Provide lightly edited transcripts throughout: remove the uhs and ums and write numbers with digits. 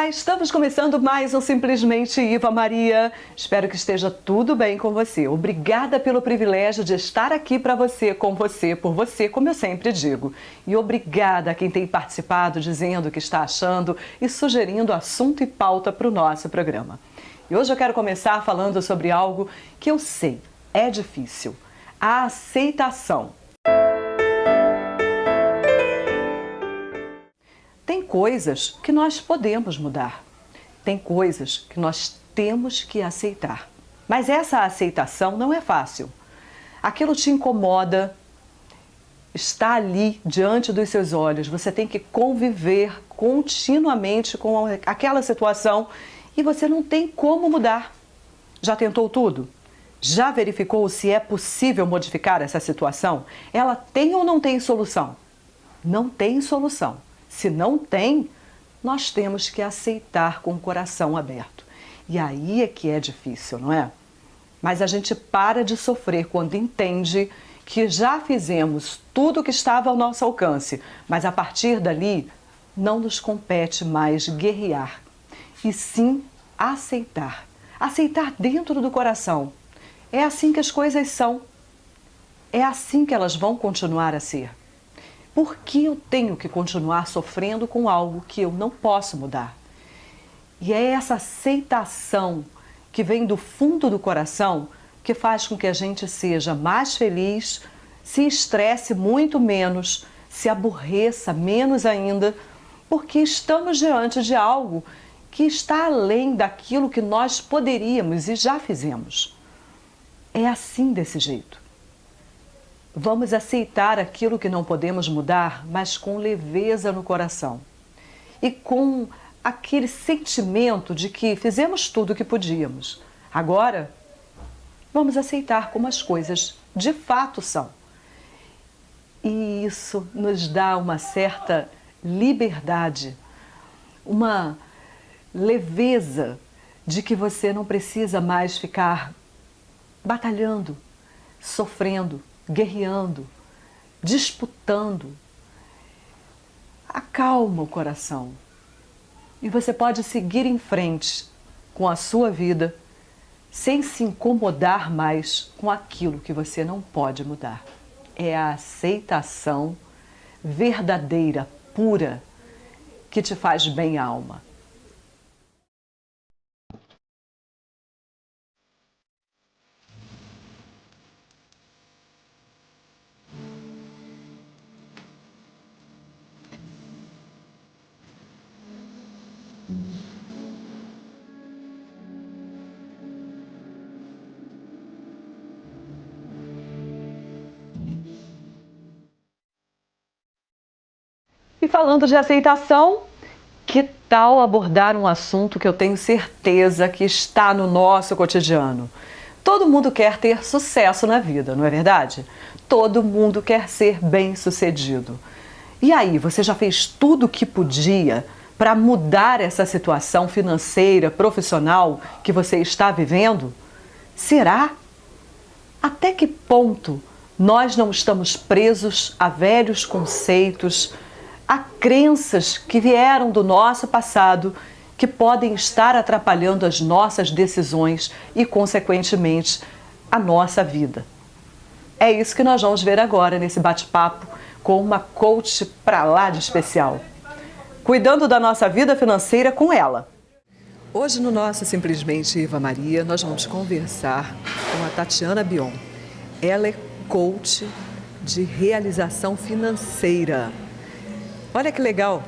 Olá, estamos começando mais um Simplesmente Iva Maria. Espero que esteja tudo bem com você. Obrigada pelo privilégio de estar aqui para você, com você, por você, como eu sempre digo. E obrigada a quem tem participado, dizendo o que está achando e sugerindo assunto e pauta para o nosso programa. E hoje eu quero começar falando sobre algo que eu sei, é difícil. A aceitação. Tem coisas que nós podemos mudar, tem coisas que nós temos que aceitar. Mas essa aceitação não é fácil. Aquilo te incomoda, está ali diante dos seus olhos, você tem que conviver continuamente com aquela situação e você não tem como mudar. Já tentou tudo? Já verificou se é possível modificar essa situação? Ela tem ou não tem solução? Não tem solução. Se não tem, nós temos que aceitar com o coração aberto. E aí é que é difícil, não é? Mas a gente para de sofrer quando entende que já fizemos tudo o que estava ao nosso alcance, mas a partir dali não nos compete mais guerrear, e sim aceitar. Aceitar dentro do coração. É assim que as coisas são. É assim que elas vão continuar a ser. Por que eu tenho que continuar sofrendo com algo que eu não posso mudar? E é essa aceitação que vem do fundo do coração que faz com que a gente seja mais feliz, se estresse muito menos, se aborreça menos ainda, porque estamos diante de algo que está além daquilo que nós poderíamos e já fizemos. É assim, desse jeito. Vamos aceitar aquilo que não podemos mudar, mas com leveza no coração. E com aquele sentimento de que fizemos tudo o que podíamos. Agora, vamos aceitar como as coisas de fato são. E isso nos dá uma certa liberdade, uma leveza de que você não precisa mais ficar batalhando, sofrendo, guerreando, disputando. Acalma o coração e você pode seguir em frente com a sua vida sem se incomodar mais com aquilo que você não pode mudar. É a aceitação verdadeira, pura, que te faz bem à alma. E falando de aceitação, que tal abordar um assunto que eu tenho certeza que está no nosso cotidiano? Todo mundo quer ter sucesso na vida, não é verdade? Todo mundo quer ser bem-sucedido. E aí, você já fez tudo o que podia para mudar essa situação financeira, profissional que você está vivendo? Será? Até que ponto nós não estamos presos a velhos conceitos, a crenças que vieram do nosso passado, que podem estar atrapalhando as nossas decisões e, consequentemente, a nossa vida? É isso que nós vamos ver agora nesse bate-papo com uma coach pra lá de especial, cuidando da nossa vida financeira com ela. Hoje no nosso Simplesmente Iva Maria, nós vamos conversar com a Tatiana Bion. Ela é coach de realização financeira. Olha que legal,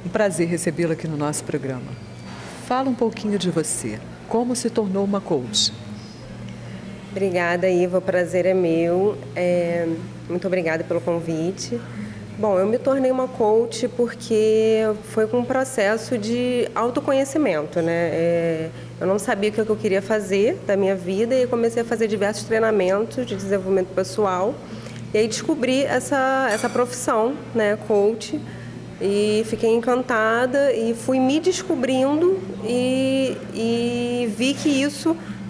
um prazer recebê-la aqui no nosso programa. Fala um pouquinho de você, como se tornou uma coach? Obrigada, Iva, o prazer é meu. Muito obrigada pelo convite. Bom, eu me tornei uma coach porque foi com um processo de autoconhecimento, né? Eu não sabia o que eu queria fazer da minha vida e comecei a fazer diversos treinamentos de desenvolvimento pessoal. E aí descobri essa profissão, né, coach, e fiquei encantada e fui me descobrindo e vi que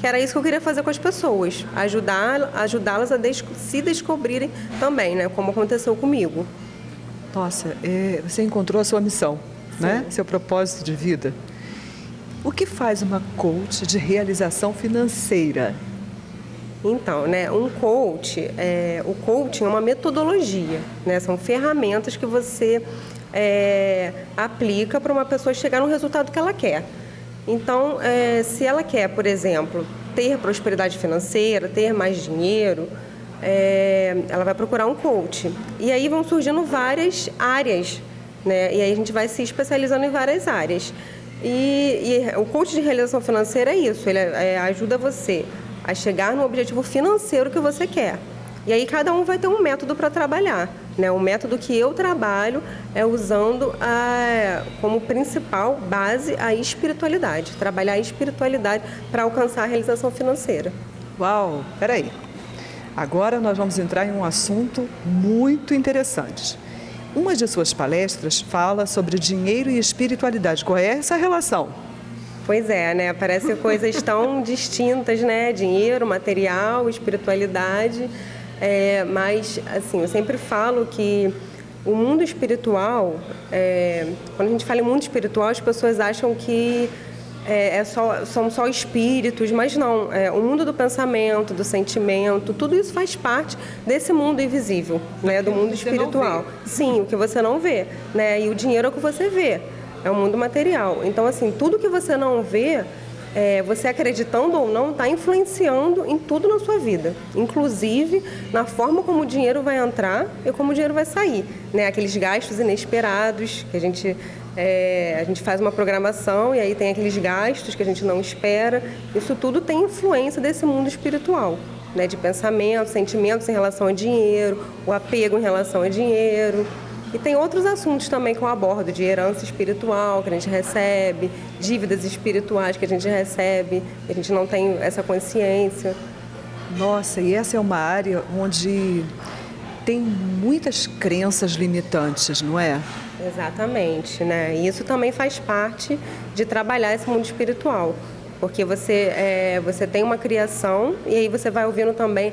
era isso que eu queria fazer com as pessoas, ajudá-las a se descobrirem também, né, como aconteceu comigo. Nossa, você encontrou a sua missão, né? Seu propósito de vida. O que faz uma coach de realização financeira? Então, né, o coaching é uma metodologia, né? São ferramentas que você aplica para uma pessoa chegar no resultado que ela quer. Então, se ela quer, por exemplo, ter prosperidade financeira, ter mais dinheiro, ela vai procurar um coach. E aí vão surgindo várias áreas, né? E aí a gente vai se especializando em várias áreas. E o coach de realização financeira é isso, ele ajuda você a chegar no objetivo financeiro que você quer. E aí cada um vai ter um método para trabalhar, né? O método que eu trabalho é usando como principal base a espiritualidade, trabalhar a espiritualidade para alcançar a realização financeira. Uau, peraí. Agora nós vamos entrar em um assunto muito interessante. Uma de suas palestras fala sobre dinheiro e espiritualidade. Qual é essa relação? Pois é, né? Parecem coisas tão distintas, né? Dinheiro, material, espiritualidade. Mas, assim, eu sempre falo que o mundo espiritual, quando a gente fala em mundo espiritual, as pessoas acham que são só espíritos, mas não. O mundo do pensamento, do sentimento, tudo isso faz parte desse mundo invisível, né? Do mundo espiritual. Sim, o que você não vê, né? E o dinheiro é o que você vê. É o mundo material. Então, assim, tudo que você não vê, você acreditando ou não, está influenciando em tudo na sua vida. Inclusive na forma como o dinheiro vai entrar e como o dinheiro vai sair, né? Aqueles gastos inesperados que a gente faz uma programação e aí tem aqueles gastos que a gente não espera. Isso tudo tem influência desse mundo espiritual, né? De pensamentos, sentimentos em relação a dinheiro, o apego em relação a dinheiro. E tem outros assuntos também que eu abordo, de herança espiritual que a gente recebe, dívidas espirituais que a gente recebe, que a gente não tem essa consciência. Nossa, e essa é uma área onde tem muitas crenças limitantes, não é? Exatamente, né? E isso também faz parte de trabalhar esse mundo espiritual. Porque você tem uma criação e aí você vai ouvindo também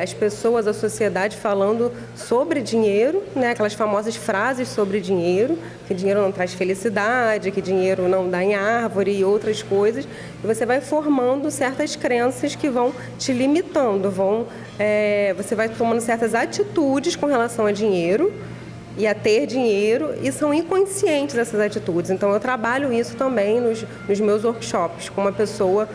as pessoas, a sociedade falando sobre dinheiro, né? Aquelas famosas frases sobre dinheiro, que dinheiro não traz felicidade, que dinheiro não dá em árvore e outras coisas. E você vai formando certas crenças que vão te limitando, você vai tomando certas atitudes com relação a dinheiro e a ter dinheiro, e são inconscientes essas atitudes. Então, eu trabalho isso também nos meus workshops, com uma pessoa,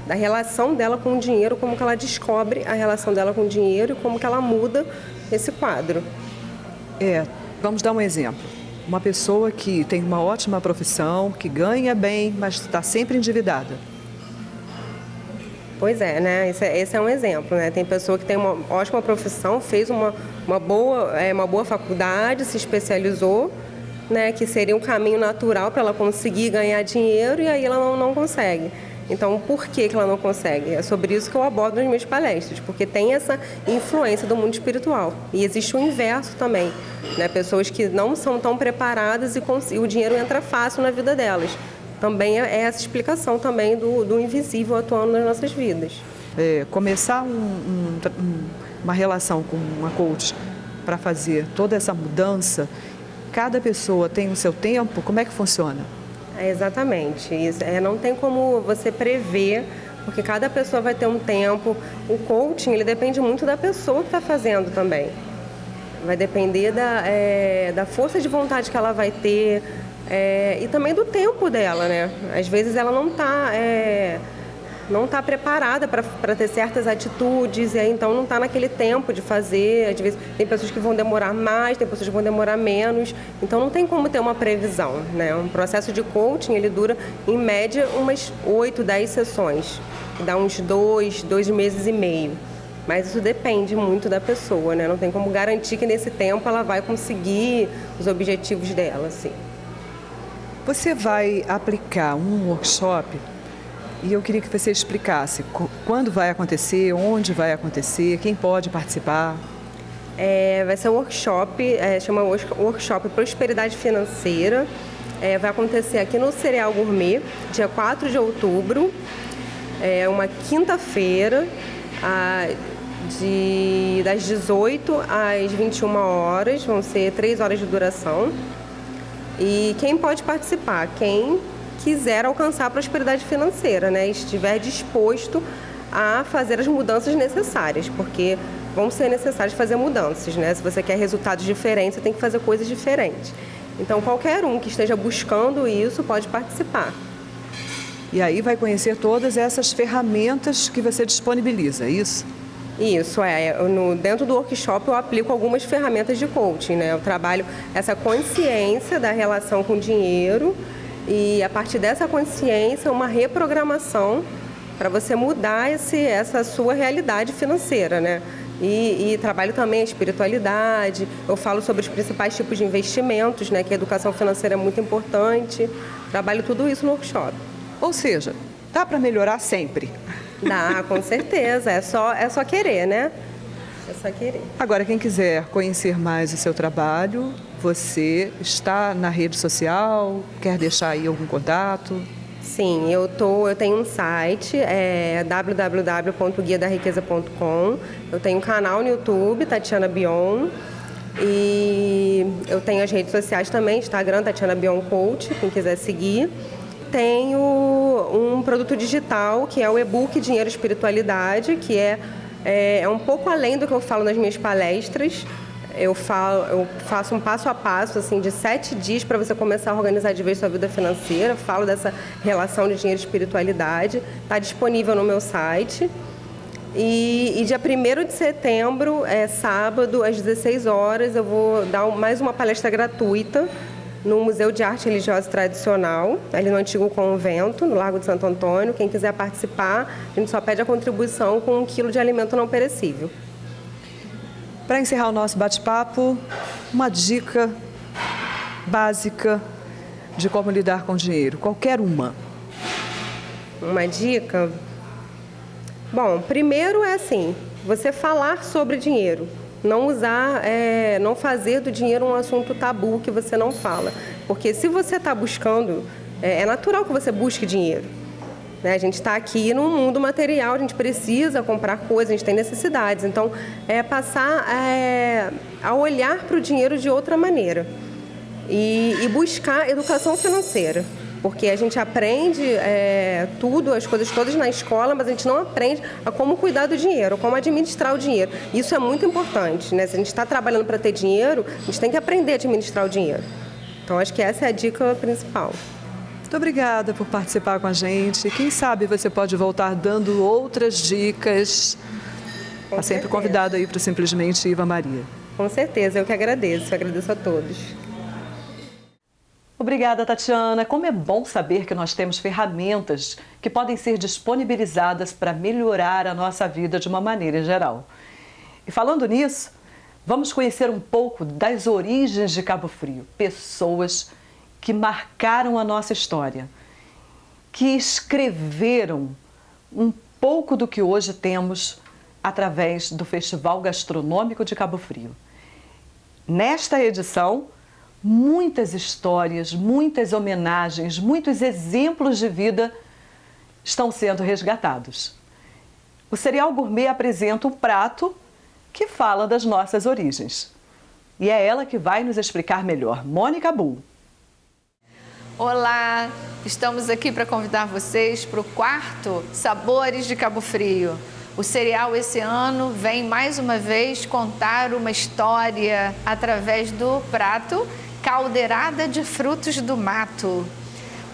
da relação dela com o dinheiro, como que ela descobre a relação dela com o dinheiro e como que ela muda esse quadro. Vamos dar um exemplo. Uma pessoa que tem uma ótima profissão, que ganha bem, mas está sempre endividada. Pois é, né? Esse é um exemplo, né? Tem pessoa que tem uma ótima profissão, fez uma boa faculdade, se especializou, né? Que seria um caminho natural para ela conseguir ganhar dinheiro e aí ela não consegue. Então, por que ela não consegue? É sobre isso que eu abordo nas minhas palestras, porque tem essa influência do mundo espiritual. E existe o inverso também, né? Pessoas que não são tão preparadas e o dinheiro entra fácil na vida delas. Também é essa explicação também do invisível atuando nas nossas vidas. Começar uma relação com uma coach para fazer toda essa mudança, cada pessoa tem o seu tempo, como é que funciona? Exatamente. Isso, não tem como você prever, porque cada pessoa vai ter um tempo. O coaching, ele depende muito da pessoa que está fazendo também. Vai depender da força de vontade que ela vai ter, e também do tempo dela, né? Às vezes ela não está preparada para ter certas atitudes, e aí então não está naquele tempo de fazer. Às vezes tem pessoas que vão demorar mais, tem pessoas que vão demorar menos, então não tem como ter uma previsão, né? Um processo de coaching, ele dura em média umas 8, 10 sessões, dá uns 2 meses e meio. Mas isso depende muito da pessoa, né? Não tem como garantir que nesse tempo ela vai conseguir os objetivos dela, assim. Você vai aplicar um workshop e eu queria que você explicasse quando vai acontecer, onde vai acontecer, quem pode participar. Vai ser um workshop, chama Workshop Prosperidade Financeira. Vai acontecer aqui no Cereal Gourmet, dia 4 de outubro, uma quinta-feira, das 18 às 21 horas, vão ser 3 horas de duração. E quem pode participar? Quem quiser alcançar a prosperidade financeira, né? Estiver disposto a fazer as mudanças necessárias, porque vão ser necessárias fazer mudanças, né? Se você quer resultados diferentes, você tem que fazer coisas diferentes. Então, qualquer um que esteja buscando isso pode participar. E aí vai conhecer todas essas ferramentas que você disponibiliza, é isso? Isso, dentro do workshop eu aplico algumas ferramentas de coaching, né? Eu trabalho essa consciência da relação com o dinheiro e, a partir dessa consciência, uma reprogramação para você mudar essa sua realidade financeira, né? E trabalho também a espiritualidade, eu falo sobre os principais tipos de investimentos, né? Que a educação financeira é muito importante, trabalho tudo isso no workshop. Ou seja, dá para melhorar sempre. Dá, com certeza, é só querer, né? É só querer. Agora, quem quiser conhecer mais o seu trabalho, você está na rede social, quer deixar aí algum contato? Sim, eu tenho um site, www.guiadarriqueza.com. Eu tenho um canal no YouTube, Tatiana Bion. E eu tenho as redes sociais também, Instagram, Tatiana Bion Coach, quem quiser seguir. Tenho um produto digital, que é o e-book Dinheiro e Espiritualidade, que é um pouco além do que eu falo nas minhas palestras. Eu faço um passo a passo, assim, de 7 dias para você começar a organizar de vez sua vida financeira. Falo dessa relação de dinheiro e espiritualidade. Está disponível no meu site. E dia 1º de setembro, sábado, às 16 horas, eu vou dar mais uma palestra gratuita no Museu de Arte Religiosa e Tradicional, ali no antigo convento, no Largo de Santo Antônio. Quem quiser participar, a gente só pede a contribuição com 1 quilo de alimento não perecível. Para encerrar o nosso bate-papo, uma dica básica de como lidar com o dinheiro, qualquer uma. Uma dica? Bom, primeiro é assim, você falar sobre dinheiro. Não fazer do dinheiro um assunto tabu que você não fala. Porque se você está buscando, é natural que você busque dinheiro. Né? A gente está aqui num mundo material, a gente precisa comprar coisas, a gente tem necessidades. Então, passar a olhar para o dinheiro de outra maneira. E buscar educação financeira. Porque a gente aprende as coisas todas na escola, mas a gente não aprende a como cuidar do dinheiro, como administrar o dinheiro. Isso é muito importante, né? Se a gente está trabalhando para ter dinheiro, a gente tem que aprender a administrar o dinheiro. Então, acho que essa é a dica principal. Muito obrigada por participar com a gente. Quem sabe você pode voltar dando outras dicas. Está sempre convidado aí para o Simplesmente Iva Maria. Com certeza, eu que agradeço. Eu agradeço a todos. Obrigada, Tatiana. Como é bom saber que nós temos ferramentas que podem ser disponibilizadas para melhorar a nossa vida de uma maneira geral. E falando nisso, vamos conhecer um pouco das origens de Cabo Frio. Pessoas que marcaram a nossa história, que escreveram um pouco do que hoje temos através do Festival Gastronômico de Cabo Frio. Nesta edição, muitas histórias, muitas homenagens, muitos exemplos de vida estão sendo resgatados. O Cereal Gourmet apresenta um prato que fala das nossas origens. E é ela que vai nos explicar melhor. Mônica Bull. Olá, estamos aqui para convidar vocês para o 4º Sabores de Cabo Frio. O cereal esse ano vem mais uma vez contar uma história através do prato Caldeirada de Frutos do Mato.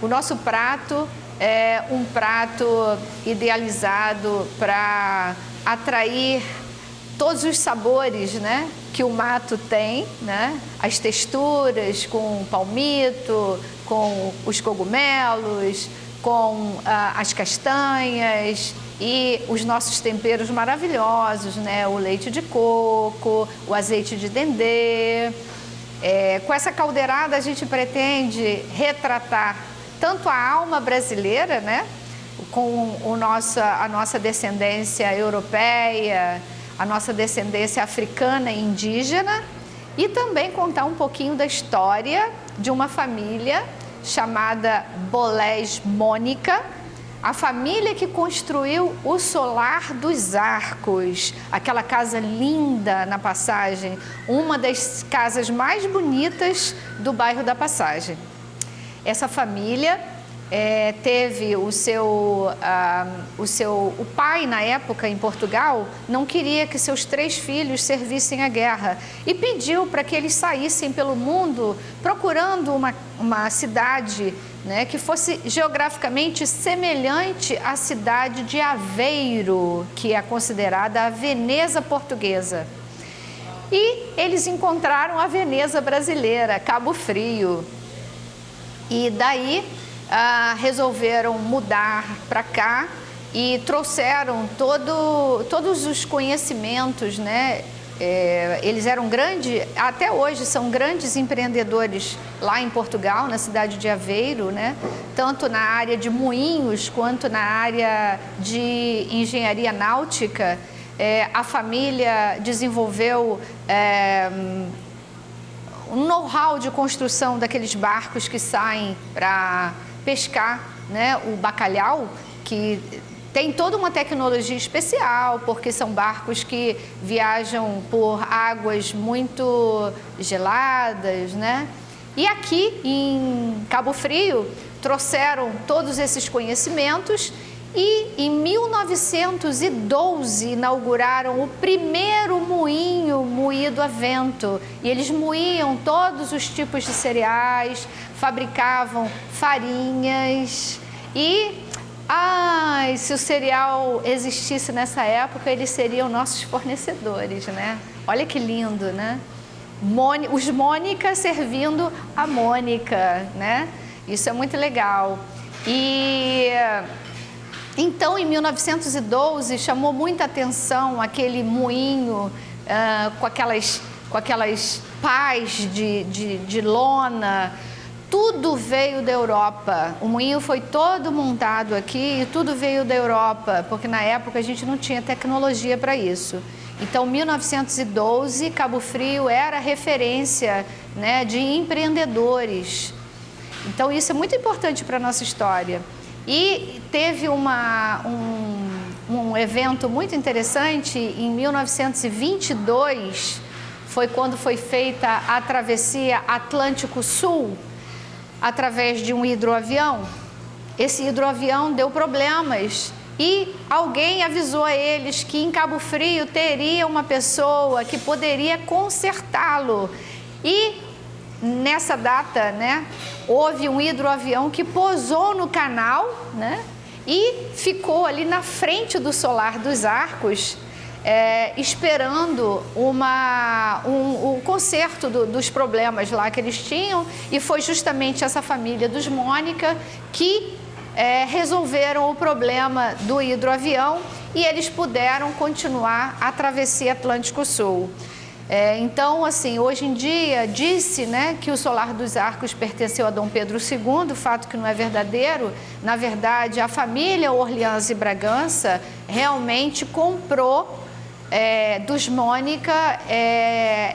O nosso prato é um prato idealizado para atrair todos os sabores, né, que o mato tem, né? As texturas com o palmito, com os cogumelos, com as castanhas e os nossos temperos maravilhosos, né? O leite de coco, o azeite de dendê. Com essa caldeirada a gente pretende retratar tanto a alma brasileira, né? Com a nossa descendência europeia, a nossa descendência africana e indígena, e também contar um pouquinho da história de uma família chamada Bolés Mônica, a família que construiu o Solar dos Arcos, aquela casa linda na Passagem, uma das casas mais bonitas do bairro da Passagem. Essa família teve o pai na época em Portugal não queria que seus 3 filhos servissem à guerra e pediu para que eles saíssem pelo mundo procurando uma cidade, né, que fosse geograficamente semelhante à cidade de Aveiro, que é considerada a Veneza portuguesa. E eles encontraram a Veneza brasileira, Cabo Frio. E daí resolveram mudar para cá e trouxeram todos os conhecimentos, né? Eles eram até hoje são grandes empreendedores lá em Portugal, na cidade de Aveiro, né? Tanto na área de moinhos quanto na área de engenharia náutica. A família desenvolveu um know-how de construção daqueles barcos que saem para pescar, né, o bacalhau, que tem toda uma tecnologia especial, porque são barcos que viajam por águas muito geladas, né? E aqui em Cabo Frio trouxeram todos esses conhecimentos e em 1912 inauguraram o primeiro moinho moído a vento. E eles moíam todos os tipos de cereais, fabricavam farinhas e, se o cereal existisse nessa época, eles seriam nossos fornecedores, né? Olha que lindo, né? Os Mônica servindo a Mônica, né? Isso é muito legal. E então, em 1912, chamou muita atenção aquele moinho com aquelas pás de lona. Tudo veio da Europa. O moinho foi todo montado aqui e tudo veio da Europa, porque na época a gente não tinha tecnologia para isso. Então, 1912, Cabo Frio era referência, né, de empreendedores. Então, isso é muito importante para a nossa história. E teve um evento muito interessante em 1922, foi quando foi feita a travessia Atlântico Sul, através de um hidroavião. Esse hidroavião deu problemas e alguém avisou a eles que em Cabo Frio teria uma pessoa que poderia consertá-lo. E nessa data, né, houve um hidroavião que pousou no canal, né, e ficou ali na frente do Solar dos Arcos, esperando o conserto dos problemas lá que eles tinham. E foi justamente essa família dos Mônica que resolveram o problema do hidroavião e eles puderam continuar a travessia Atlântico Sul. Então, assim, hoje em dia disse, né, que o Solar dos Arcos pertenceu a Dom Pedro II, fato que não é verdadeiro. Na verdade, a família Orleans e Bragança realmente comprou dos Mônica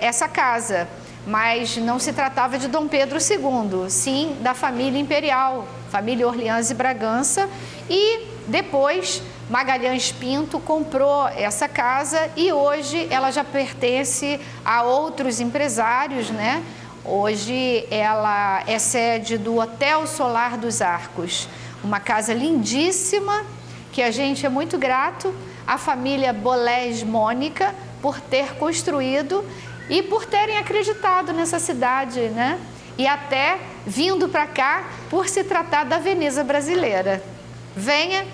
essa casa, mas não se tratava de Dom Pedro II, sim da família imperial, família Orleans e Bragança. E depois Magalhães Pinto comprou essa casa e hoje ela já pertence a outros empresários, né? Hoje ela é sede do Hotel Solar dos Arcos, uma casa lindíssima que a gente é muito grato à família Bolés Mônica por ter construído e por terem acreditado nessa cidade, né? E até vindo para cá por se tratar da Veneza brasileira. Venha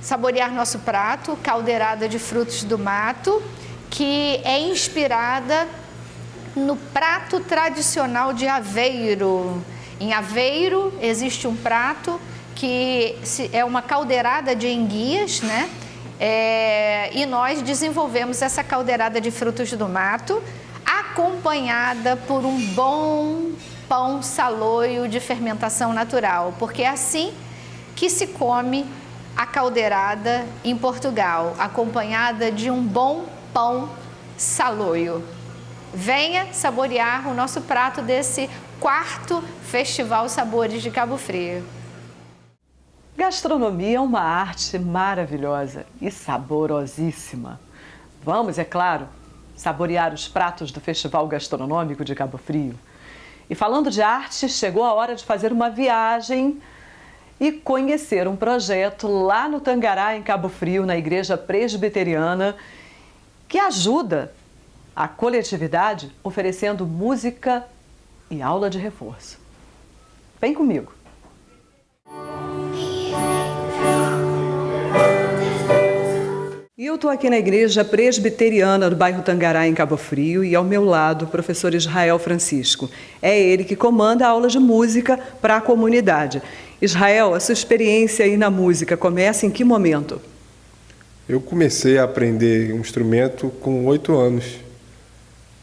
saborear nosso prato, caldeirada de frutos do mato, que é inspirada no prato tradicional de Aveiro. Em Aveiro existe um prato que é uma caldeirada de enguias, né? E nós desenvolvemos essa caldeirada de frutos do mato, acompanhada por um bom pão saloio de fermentação natural, porque é assim que se come a caldeirada em Portugal, acompanhada de um bom pão saloio. Venha saborear o nosso prato desse 4º Festival Sabores de Cabo Frio. Gastronomia é uma arte maravilhosa e saborosíssima. Vamos, é claro, saborear os pratos do Festival Gastronômico de Cabo Frio. E falando de arte, chegou a hora de fazer uma viagem e conhecer um projeto lá no Tangará, em Cabo Frio, na Igreja Presbiteriana, que ajuda a coletividade oferecendo música e aula de reforço. Vem comigo. E eu estou aqui na Igreja Presbiteriana do bairro Tangará, em Cabo Frio, e ao meu lado o professor Israel Francisco. É ele que comanda a aula de música para a comunidade. Israel, a sua experiência aí na música começa em que momento? Eu comecei a aprender um instrumento com 8 anos,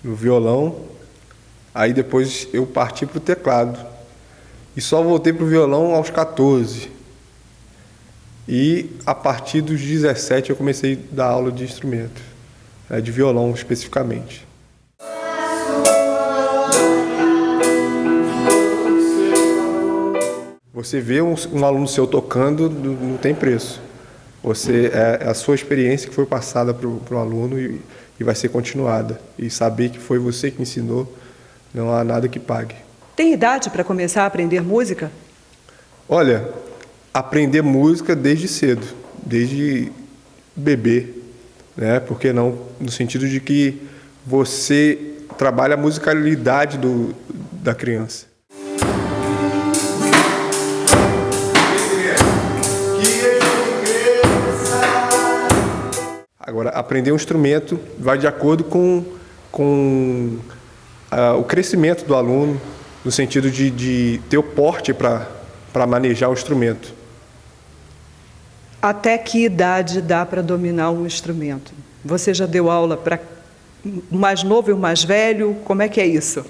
no violão. Aí depois eu parti para o teclado. E só voltei para o violão aos 14. E a partir dos 17 eu comecei a dar aula de instrumento, de violão especificamente. Você vê um aluno seu tocando, não tem preço. É a sua experiência que foi passada para o aluno e vai ser continuada. E saber que foi você que ensinou, não há nada que pague. Tem idade para começar a aprender música? Olha, aprender música desde cedo, desde bebê, né? Por que não? No sentido de que você trabalha a musicalidade da criança. Agora, aprender um instrumento vai de acordo com o crescimento do aluno, no sentido de ter o porte para manejar o instrumento. Até que idade dá para dominar um instrumento? Você já deu aula para o mais novo e o mais velho? Como é que é isso?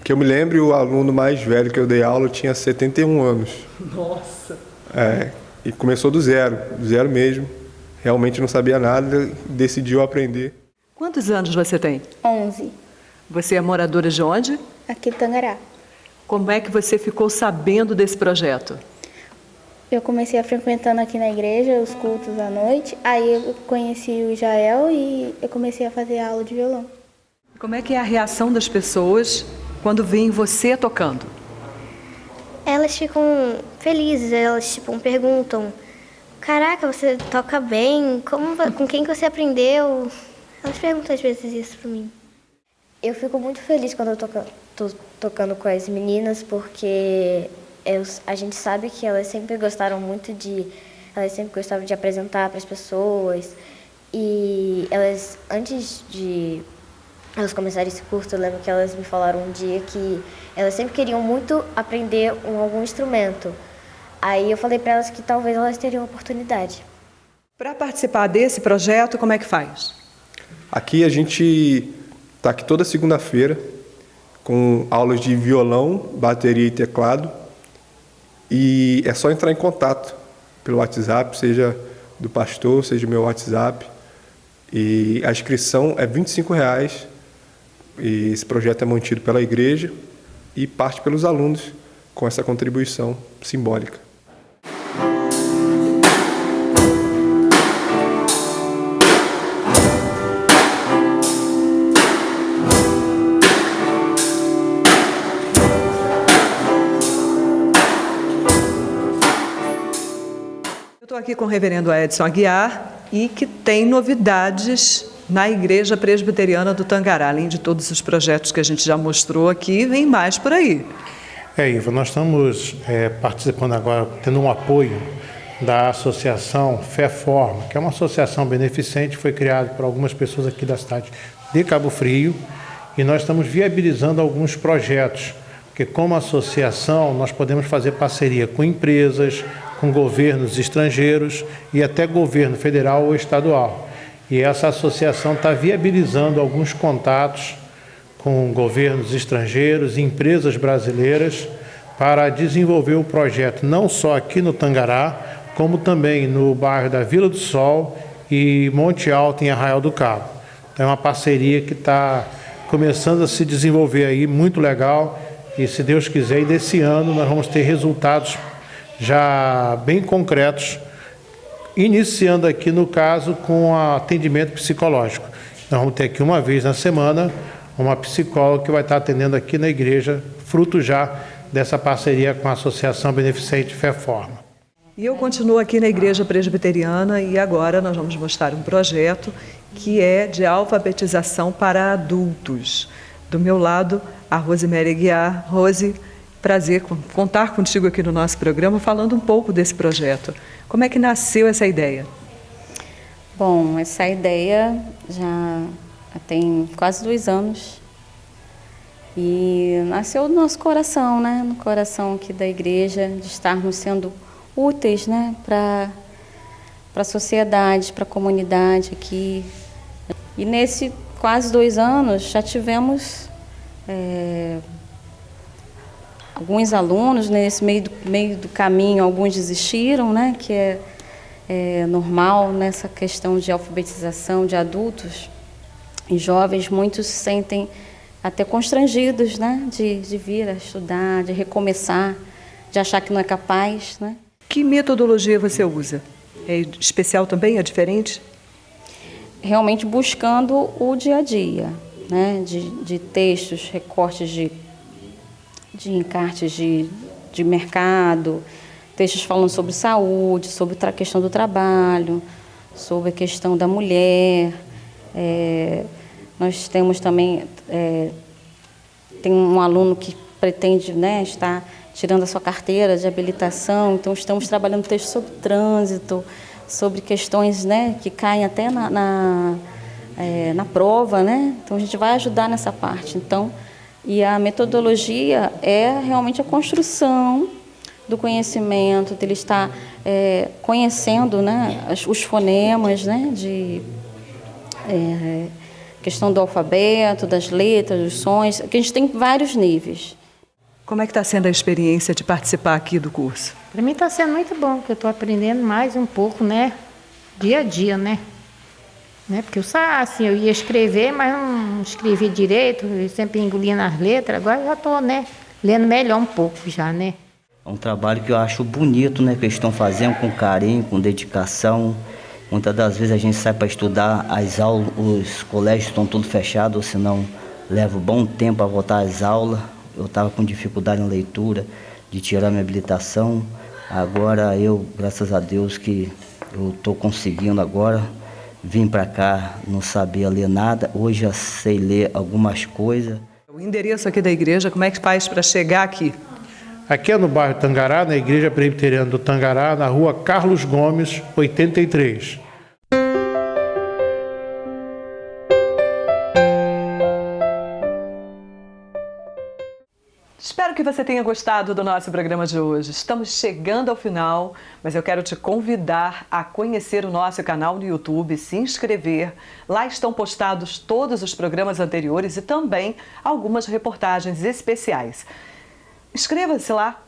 Que eu me lembro, o aluno mais velho que eu dei aula tinha 71 anos. Nossa! E começou do zero mesmo. Realmente não sabia nada, decidiu aprender. Quantos anos você tem? 11. Você é moradora de onde? Aqui do Tangará. Como é que você ficou sabendo desse projeto? Eu comecei frequentando aqui na igreja os cultos à noite, aí eu conheci o Israel e eu comecei a fazer aula de violão. Como é que é a reação das pessoas quando veem você tocando? Elas ficam felizes, elas perguntam: caraca, você toca bem, com quem que você aprendeu? Elas perguntam às vezes isso pra mim. Eu fico muito feliz quando eu tô tocando com as meninas, porque a gente sabe que elas sempre gostaram de apresentar para as pessoas. E elas, antes de elas começarem esse curso, eu lembro que elas me falaram um dia que elas sempre queriam muito aprender algum instrumento. Aí eu falei para elas que talvez elas teriam oportunidade. Para participar desse projeto, como é que faz? Aqui a gente está aqui toda segunda-feira com aulas de violão, bateria e teclado. E é só entrar em contato pelo WhatsApp, seja do pastor, seja meu WhatsApp. E a inscrição é R$25. E esse projeto é mantido pela igreja e parte pelos alunos com essa contribuição simbólica. Eu estou aqui com o reverendo Edson Aguiar e que tem novidades na Igreja Presbiteriana do Tangará. Além de todos os projetos que a gente já mostrou aqui, vem mais por aí. Iva, nós estamos participando agora, tendo um apoio da associação Fé Forma, que é uma associação beneficente, foi criada por algumas pessoas aqui da cidade de Cabo Frio, e nós estamos viabilizando alguns projetos, porque como associação nós podemos fazer parceria com empresas, com governos estrangeiros e até governo federal ou estadual. E essa associação está viabilizando alguns contatos com governos estrangeiros e empresas brasileiras para desenvolver o projeto não só aqui no Tangará, como também no bairro da Vila do Sol e Monte Alto, em Arraial do Cabo. Então é uma parceria que está começando a se desenvolver aí, muito legal, e se Deus quiser, desse ano nós vamos ter resultados já bem concretos, iniciando aqui, no caso, com atendimento psicológico. Nós vamos ter aqui uma vez na semana uma psicóloga que vai estar atendendo aqui na igreja, fruto já dessa parceria com a Associação Beneficente Fé Forma. E eu continuo aqui na Igreja Presbiteriana e agora nós vamos mostrar um projeto que é de alfabetização para adultos. Do meu lado, a Rosemary Aguiar. Rose, prazer contar contigo aqui no nosso programa, falando um pouco desse projeto. Como é que nasceu essa ideia? Bom, essa ideia já tem quase 2 anos e nasceu no nosso coração, né? No coração aqui da igreja, de estarmos sendo úteis, né? Para a sociedade, para a comunidade aqui. E nesse quase 2 anos já tivemos alguns alunos, nesse meio do caminho, alguns desistiram, né? Que é normal nessa questão de alfabetização de adultos e jovens. Muitos se sentem até constrangidos, né? De vir a estudar, de recomeçar, de achar que não é capaz, né? Que metodologia você usa? É especial também? É diferente? Realmente buscando o dia a dia, né? De textos, recortes de encartes de mercado, textos falando sobre saúde, sobre a questão do trabalho, sobre a questão da mulher. Nós temos também, tem um aluno que pretende, né, estar tirando a sua carteira de habilitação, então estamos trabalhando textos sobre trânsito, sobre questões, né, que caem até na prova, né? Então a gente vai ajudar nessa parte. Então, e a metodologia é realmente a construção do conhecimento, dele estar conhecendo, né, os fonemas, né, questão do alfabeto, das letras, dos sons, que a gente tem vários níveis. Como é que está sendo a experiência de participar aqui do curso? Para mim está sendo muito bom, porque eu estou aprendendo mais um pouco, né, dia a dia, né? Porque eu ia escrever, mas não escrevi direito, eu sempre engolia nas letras, agora já estou, né, lendo melhor um pouco já, né? É um trabalho que eu acho bonito, né, que eles estão fazendo com carinho, com dedicação. Muitas das vezes a gente sai para estudar, as aulas, os colégios estão todos fechados, ou senão leva um bom tempo para voltar às aulas. Eu estava com dificuldade na leitura, de tirar minha habilitação. Agora eu, graças a Deus, que eu estou conseguindo agora. Vim para cá, não sabia ler nada, hoje já sei ler algumas coisas. O endereço aqui da igreja, como é que faz para chegar aqui? Aqui é no bairro Tangará, na Igreja Presbiteriana do Tangará, na rua Carlos Gomes, 83. Espero que você tenha gostado do nosso programa de hoje. Estamos chegando ao final, mas eu quero te convidar a conhecer o nosso canal no YouTube, se inscrever. Lá estão postados todos os programas anteriores e também algumas reportagens especiais. Inscreva-se lá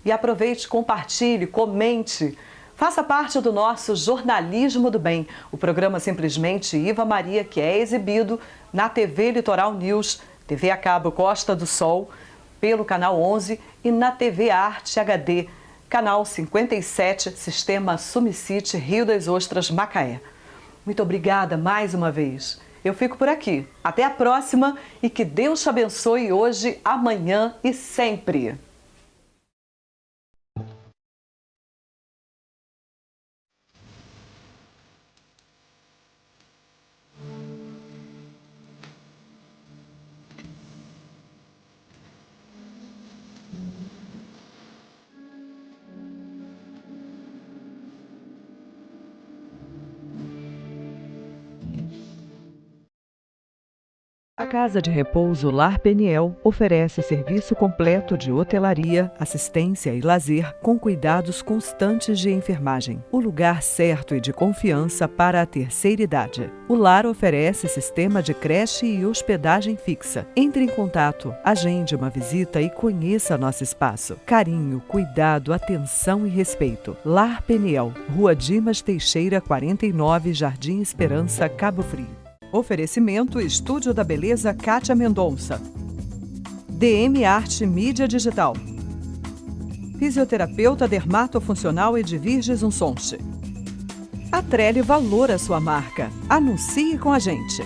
e aproveite, compartilhe, comente. Faça parte do nosso Jornalismo do Bem, o programa Simplesmente Iva Maria, que é exibido na TV Litoral News, TV a cabo Costa do Sol, pelo canal 11 e na TV Arte HD, canal 57, Sistema Sumicite, Rio das Ostras, Macaé. Muito obrigada mais uma vez. Eu fico por aqui. Até a próxima e que Deus te abençoe hoje, amanhã e sempre. A Casa de Repouso Lar Peniel oferece serviço completo de hotelaria, assistência e lazer com cuidados constantes de enfermagem. O lugar certo e de confiança para a terceira idade. O lar oferece sistema de creche e hospedagem fixa. Entre em contato, agende uma visita e conheça nosso espaço. Carinho, cuidado, atenção e respeito. Lar Peniel, Rua Dimas Teixeira, 49, Jardim Esperança, Cabo Frio. Oferecimento Estúdio da Beleza Kátia Mendonça. DM Arte Mídia Digital. Fisioterapeuta dermatofuncional Edvir Gesunsonche. Atrele valora sua marca. Anuncie com a gente.